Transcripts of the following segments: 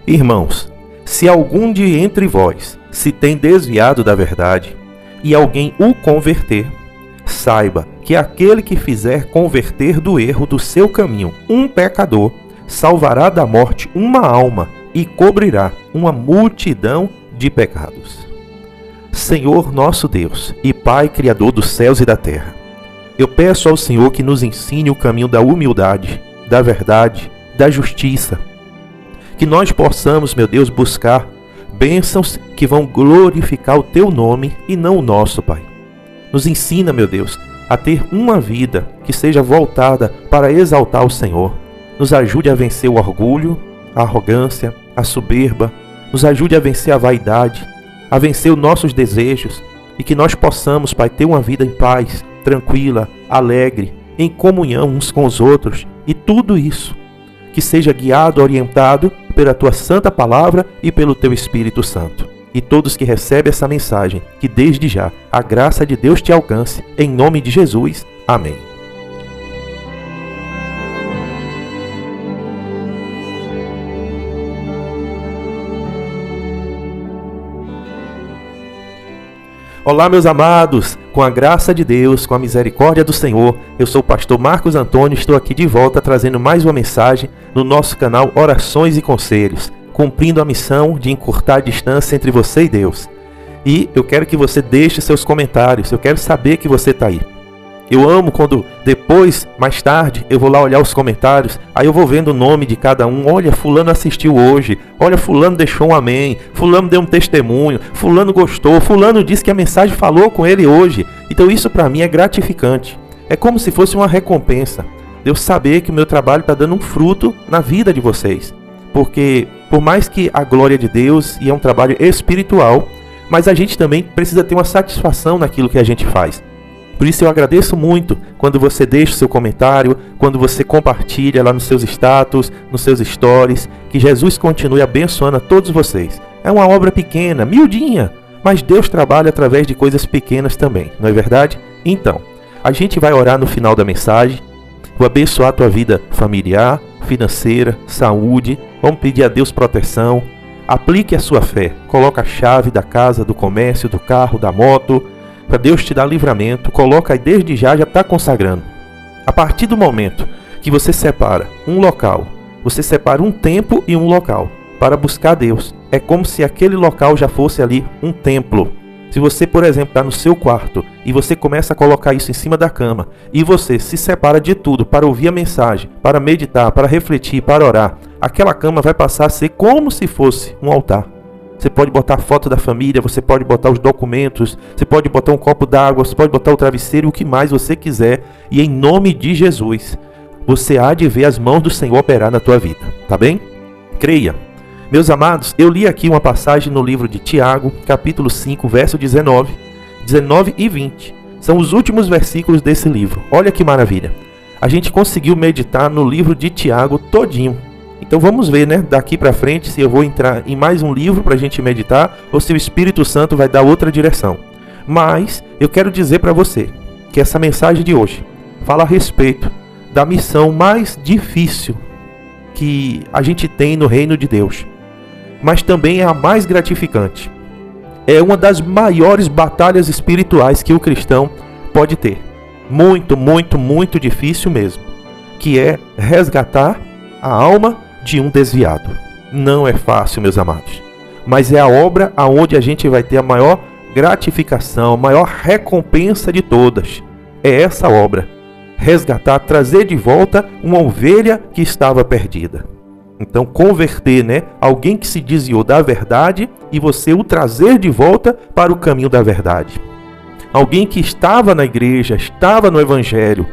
Irmãos, se algum de entre vós se tem desviado da verdade, e alguém o converter, saiba que aquele que fizer converter do erro do seu caminho um pecador, salvará da morte uma alma e cobrirá uma multidão de pecados. Senhor nosso Deus e Pai Criador dos céus e da terra, eu peço ao Senhor que nos ensine o caminho da humildade, da verdade, da justiça, que nós possamos, meu Deus, buscar bênçãos que vão glorificar o Teu nome e não o nosso, Pai. Nos ensina, meu Deus, a ter uma vida que seja voltada para exaltar o Senhor. Nos ajude a vencer o orgulho, a arrogância, a soberba. Nos ajude a vencer a vaidade, a vencer os nossos desejos e que nós possamos, Pai, ter uma vida em paz, tranquila, alegre, em comunhão uns com os outros e tudo isso que seja guiado, orientado pela Tua Santa Palavra e pelo Teu Espírito Santo. E todos que recebem essa mensagem, que desde já a graça de Deus te alcance, em nome de Jesus. Amém. Olá, meus amados, com a graça de Deus, com a misericórdia do Senhor, eu sou o pastor Marcos Antônio, estou aqui de volta trazendo mais uma mensagem no nosso canal Orações e Conselhos, cumprindo a missão de encurtar a distância entre você e Deus. E eu quero que você deixe seus comentários, eu quero saber que você está aí. Eu amo quando depois, mais tarde, eu vou lá olhar os comentários, aí eu vou vendo o nome de cada um. Olha, fulano assistiu hoje, olha, fulano deixou um amém, fulano deu um testemunho, fulano gostou, fulano disse que a mensagem falou com ele hoje. Então isso para mim é gratificante. É como se fosse uma recompensa de eu saber que o meu trabalho está dando um fruto na vida de vocês. Porque por mais que a glória de Deus, e é um trabalho espiritual, mas a gente também precisa ter uma satisfação naquilo que a gente faz. Por isso eu agradeço muito quando você deixa o seu comentário, quando você compartilha lá nos seus status, nos seus stories, que Jesus continue abençoando a todos vocês. É uma obra pequena, miudinha, mas Deus trabalha através de coisas pequenas também, não é verdade? Então, a gente vai orar no final da mensagem, vou abençoar a tua vida familiar, financeira, saúde, vamos pedir a Deus proteção, aplique a sua fé, coloca a chave da casa, do comércio, do carro, da moto, para Deus te dar livramento, coloca aí desde já está consagrando. A partir do momento que você separa um local, você separa um tempo e um local para buscar Deus, é como se aquele local já fosse ali um templo. Se você, por exemplo, está no seu quarto e você começa a colocar isso em cima da cama e você se separa de tudo para ouvir a mensagem, para meditar, para refletir, para orar, aquela cama vai passar a ser como se fosse um altar. Você pode botar a foto da família, você pode botar os documentos, você pode botar um copo d'água, você pode botar o travesseiro, o que mais você quiser. E em nome de Jesus, você há de ver as mãos do Senhor operar na tua vida, tá bem? Creia. Meus amados, eu li aqui uma passagem no livro de Tiago, capítulo 5, verso 19 e 20. São os últimos versículos desse livro. Olha que maravilha. A gente conseguiu meditar no livro de Tiago todinho. Então vamos ver, né, daqui para frente, se eu vou entrar em mais um livro para a gente meditar ou se o Espírito Santo vai dar outra direção. Mas eu quero dizer para você que essa mensagem de hoje fala a respeito da missão mais difícil que a gente tem no reino de Deus, mas também é a mais gratificante. É uma das maiores batalhas espirituais que o cristão pode ter. Muito, muito, muito difícil mesmo. Que é resgatar a alma de um desviado. Não é fácil, meus amados, mas é a obra aonde a gente vai ter a maior gratificação, a maior recompensa de todas. É essa obra, resgatar, trazer de volta uma ovelha que estava perdida. Então converter, né, alguém que se desviou da verdade e você o trazer de volta para o caminho da verdade. Alguém que estava na igreja, estava no evangelho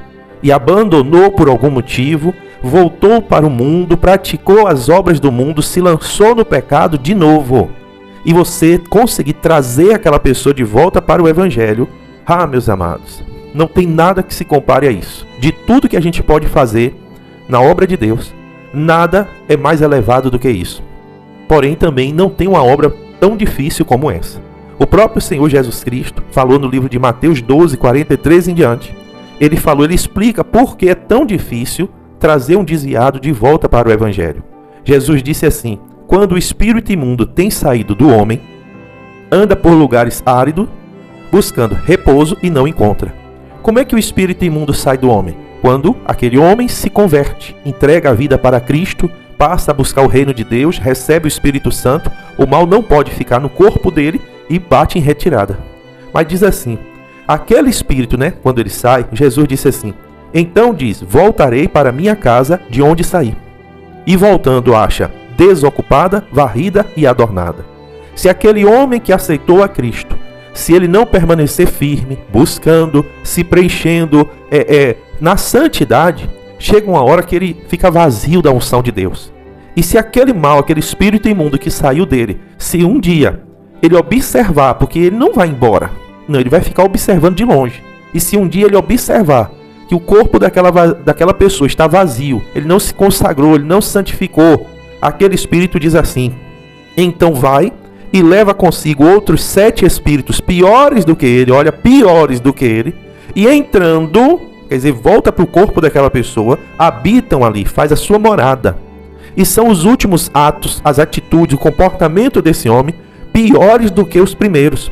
e abandonou por algum motivo, voltou para o mundo, praticou as obras do mundo, se lançou no pecado de novo. E você conseguir trazer aquela pessoa de volta para o evangelho. Ah, meus amados, não tem nada que se compare a isso. De tudo que a gente pode fazer na obra de Deus, nada é mais elevado do que isso. Porém, também não tem uma obra tão difícil como essa. O próprio Senhor Jesus Cristo falou no livro de Mateus 12, 43 em diante. Ele explica por que é tão difícil trazer um desviado de volta para o evangelho. Jesus disse assim: quando o espírito imundo tem saído do homem, anda por lugares áridos, buscando repouso e não encontra. Como é que o espírito imundo sai do homem? Quando aquele homem se converte, entrega a vida para Cristo, passa a buscar o reino de Deus, recebe o Espírito Santo, o mal não pode ficar no corpo dele e bate em retirada. Mas diz assim, aquele espírito, quando ele sai, Jesus disse assim, então diz, voltarei para minha casa de onde saí. E voltando acha desocupada, varrida e adornada. Se aquele homem que aceitou a Cristo, se ele não permanecer firme, buscando, se preenchendo na santidade, chega uma hora que ele fica vazio da unção de Deus. E se aquele mal, aquele espírito imundo que saiu dele, se um dia ele observar, porque ele não vai embora, não, ele vai ficar observando de longe. E se um dia ele observar que o corpo daquela pessoa está vazio, ele não se consagrou, ele não se santificou, aquele espírito diz assim, então vai e leva consigo outros 7 espíritos piores do que ele, piores do que ele, e entrando, quer dizer, volta para o corpo daquela pessoa, habitam ali, faz a sua morada. E são os últimos atos, as atitudes, o comportamento desse homem, piores do que os primeiros.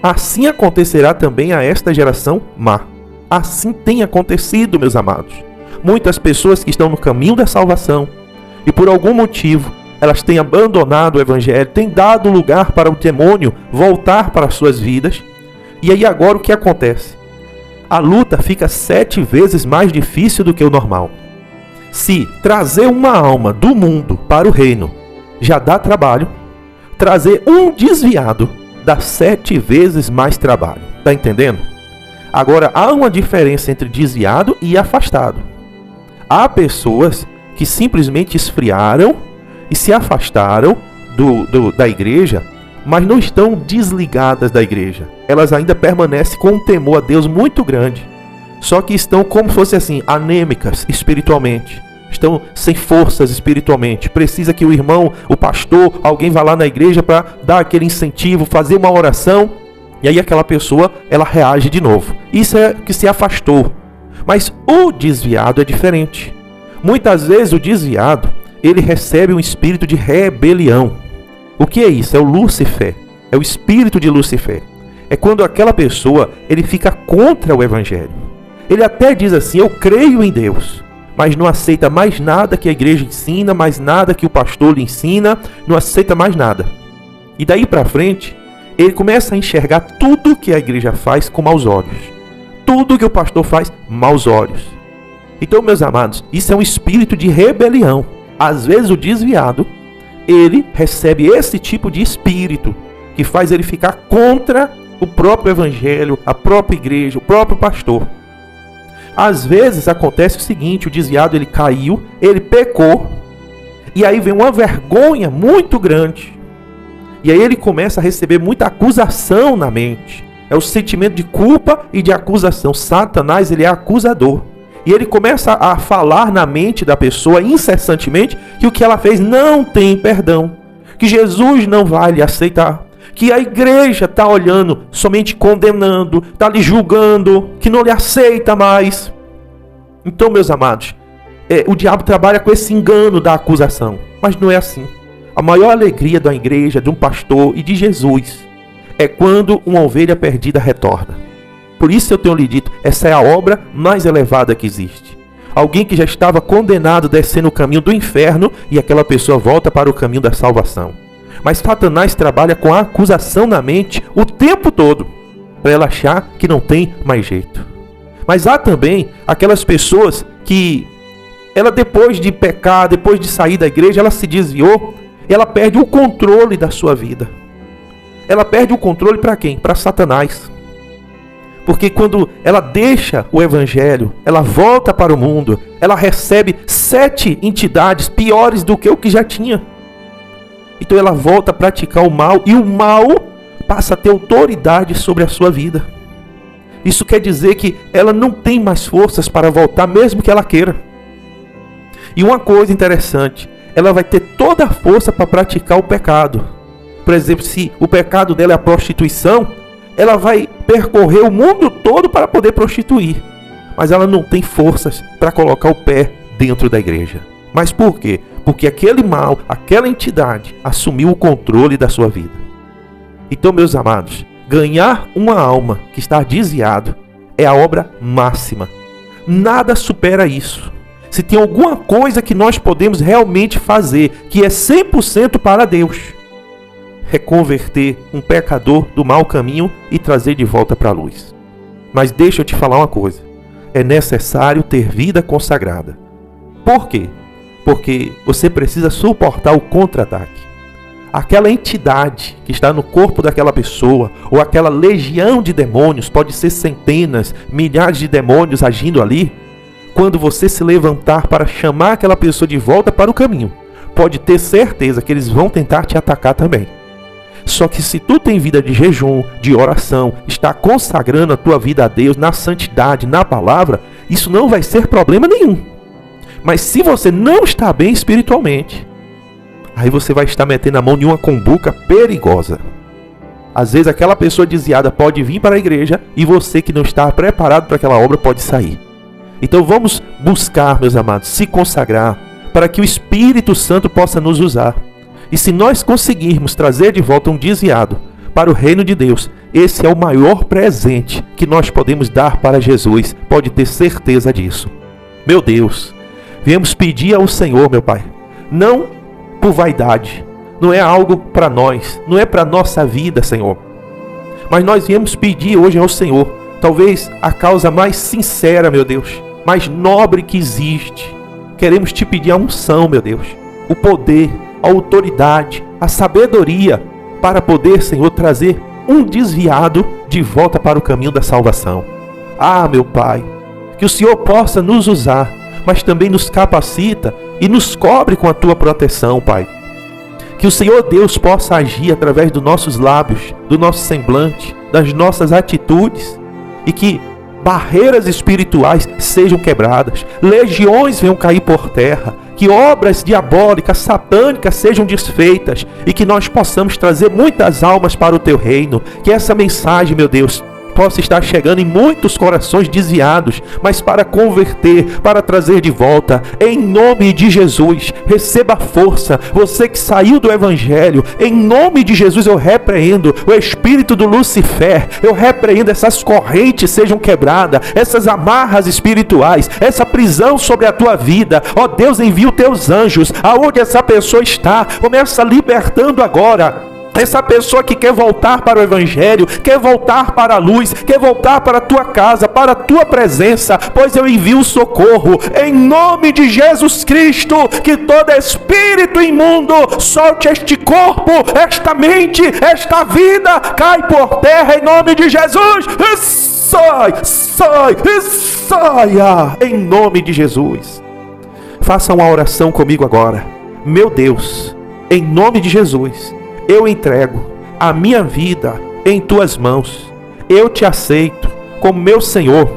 Assim acontecerá também a esta geração má. Assim tem acontecido, meus amados. Muitas pessoas que estão no caminho da salvação, e por algum motivo, elas têm abandonado o evangelho, têm dado lugar para o demônio voltar para as suas vidas. E aí agora o que acontece? A luta fica 7 vezes mais difícil do que o normal. Se trazer uma alma do mundo para o reino já dá trabalho, trazer um desviado dá 7 vezes mais trabalho. Tá entendendo? Agora há uma diferença entre desviado e afastado. Há pessoas que simplesmente esfriaram e se afastaram da igreja, mas não estão desligadas da igreja. Elas ainda permanecem com um temor a Deus muito grande. Só que estão como se fosse assim, anêmicas espiritualmente. Estão sem forças espiritualmente. Precisa que o irmão, o pastor, alguém vá lá na igreja para dar aquele incentivo, fazer uma oração. E aí aquela pessoa, ela reage de novo. Isso é que se afastou. Mas o desviado é diferente. Muitas vezes o desviado, ele recebe um espírito de rebelião. O que é isso? É o Lúcifer. É o espírito de Lúcifer. É quando aquela pessoa, ele fica contra o evangelho. Ele até diz assim, eu creio em Deus, mas não aceita mais nada que a igreja ensina, mais nada que o pastor lhe ensina, não aceita mais nada. E daí para frente, ele começa a enxergar tudo que a igreja faz com maus olhos. Tudo que o pastor faz, maus olhos. Então, meus amados, isso é um espírito de rebelião. Às vezes o desviado, ele recebe esse tipo de espírito que faz ele ficar contra o próprio evangelho, a própria igreja, o próprio pastor. Às vezes acontece o seguinte, o desviado ele caiu, ele pecou, e aí vem uma vergonha muito grande. E aí ele começa a receber muita acusação na mente. É o sentimento de culpa e de acusação. Satanás, ele é acusador. E ele começa a falar na mente da pessoa incessantemente que o que ela fez não tem perdão, que Jesus não vai lhe aceitar, que a igreja está olhando, somente condenando, está lhe julgando, que não lhe aceita mais. Então, meus amados, o diabo trabalha com esse engano da acusação, mas não é assim. A maior alegria da igreja, de um pastor e de Jesus é quando uma ovelha perdida retorna. Por isso eu tenho lhe dito, essa é a obra mais elevada que existe. Alguém que já estava condenado descendo o caminho do inferno e aquela pessoa volta para o caminho da salvação. Mas Satanás trabalha com a acusação na mente o tempo todo, para ela achar que não tem mais jeito. Mas há também aquelas pessoas que, ela depois de pecar, depois de sair da igreja, ela se desviou, ela perde o controle da sua vida. Ela perde o controle para quem? Para Satanás. Porque quando ela deixa o evangelho, ela volta para o mundo, ela recebe 7 entidades piores do que o que já tinha. Então ela volta a praticar o mal, e o mal passa a ter autoridade sobre a sua vida. Isso quer dizer que ela não tem mais forças para voltar, mesmo que ela queira. E uma coisa interessante, ela vai ter toda a força para praticar o pecado. Por exemplo, se o pecado dela é a prostituição, ela vai percorrer o mundo todo para poder prostituir. Mas ela não tem forças para colocar o pé dentro da igreja. Mas por quê? porque aquele mal, aquela entidade assumiu o controle da sua vida. Então, meus amados, ganhar uma alma que está desviado é a obra máxima. Nada supera isso. Se tem alguma coisa que nós podemos realmente fazer, que é 100% para Deus, é converter um pecador do mau caminho e trazer de volta para a luz. Mas deixa eu te falar uma coisa. É necessário ter vida consagrada. Por quê? Porque você precisa suportar o contra-ataque. Aquela entidade que está no corpo daquela pessoa, ou aquela legião de demônios, pode ser centenas, milhares de demônios agindo ali, quando você se levantar para chamar aquela pessoa de volta para o caminho, pode ter certeza que eles vão tentar te atacar também. Só que se tu tem vida de jejum, de oração, está consagrando a tua vida a Deus, na santidade, na palavra, isso não vai ser problema nenhum. Mas se você não está bem espiritualmente, aí você vai estar metendo a mão em uma cumbuca perigosa. Às vezes aquela pessoa desviada pode vir para a igreja e você que não está preparado para aquela obra pode sair. Então vamos buscar, meus amados, se consagrar para que o Espírito Santo possa nos usar. E se nós conseguirmos trazer de volta um desviado para o reino de Deus, esse é o maior presente que nós podemos dar para Jesus. Pode ter certeza disso. Meu Deus, viemos pedir ao Senhor, meu Pai, não por vaidade, não é algo para nós, não é para a nossa vida, Senhor. Mas nós viemos pedir hoje ao Senhor, talvez a causa mais sincera, meu Deus, mais nobre que existe. Queremos te pedir a unção, meu Deus, o poder, a autoridade, a sabedoria para poder, Senhor, trazer um desviado de volta para o caminho da salvação. Ah, meu Pai, que o Senhor possa nos usar, mas também nos capacita e nos cobre com a tua proteção, Pai. Que o Senhor Deus possa agir através dos nossos lábios, do nosso semblante, das nossas atitudes, e que barreiras espirituais sejam quebradas, legiões venham cair por terra, que obras diabólicas, satânicas sejam desfeitas e que nós possamos trazer muitas almas para o teu reino. Que essa mensagem, meu Deus, possa estar chegando em muitos corações desviados, mas para converter, para trazer de volta, em nome de Jesus. Receba força, você que saiu do Evangelho, em nome de Jesus eu repreendo o espírito do Lucifer, eu repreendo essas correntes sejam quebradas, essas amarras espirituais, essa prisão sobre a tua vida. Ó Deus, envia os teus anjos, aonde essa pessoa está, começa libertando agora. Essa pessoa que quer voltar para o Evangelho, quer voltar para a luz, quer voltar para a tua casa, para a tua presença, pois eu envio socorro, em nome de Jesus Cristo. Que todo espírito imundo solte este corpo, esta mente, esta vida, cai por terra em nome de Jesus. Saia, em nome de Jesus. Faça uma oração comigo agora. Meu Deus, em nome de Jesus, eu entrego a minha vida em tuas mãos. Eu te aceito como meu Senhor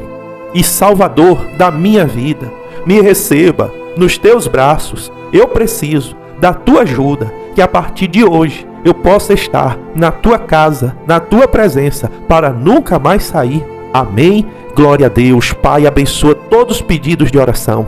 e Salvador da minha vida. Me receba nos teus braços. Eu preciso da tua ajuda, que a partir de hoje eu possa estar na tua casa, na tua presença, para nunca mais sair. Amém. Glória a Deus. Pai, abençoa todos os pedidos de oração.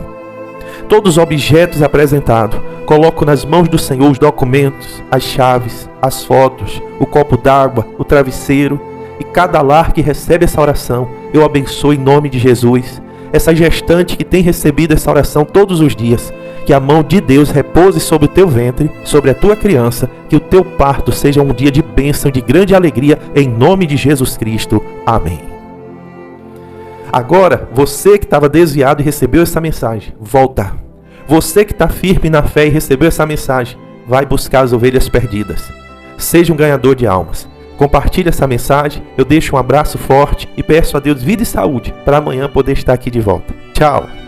Todos os objetos apresentados, coloco nas mãos do Senhor os documentos, as chaves, as fotos, o copo d'água, o travesseiro, e cada lar que recebe essa oração, eu abençoo em nome de Jesus. Essa gestante que tem recebido essa oração todos os dias, que a mão de Deus repouse sobre o teu ventre, sobre a tua criança, que o teu parto seja um dia de bênção, de grande alegria, em nome de Jesus Cristo. Amém. Agora, você que estava desviado e recebeu essa mensagem, volta. Você que está firme na fé e recebeu essa mensagem, vai buscar as ovelhas perdidas. Seja um ganhador de almas. Compartilhe essa mensagem, eu deixo um abraço forte e peço a Deus vida e saúde para amanhã poder estar aqui de volta. Tchau!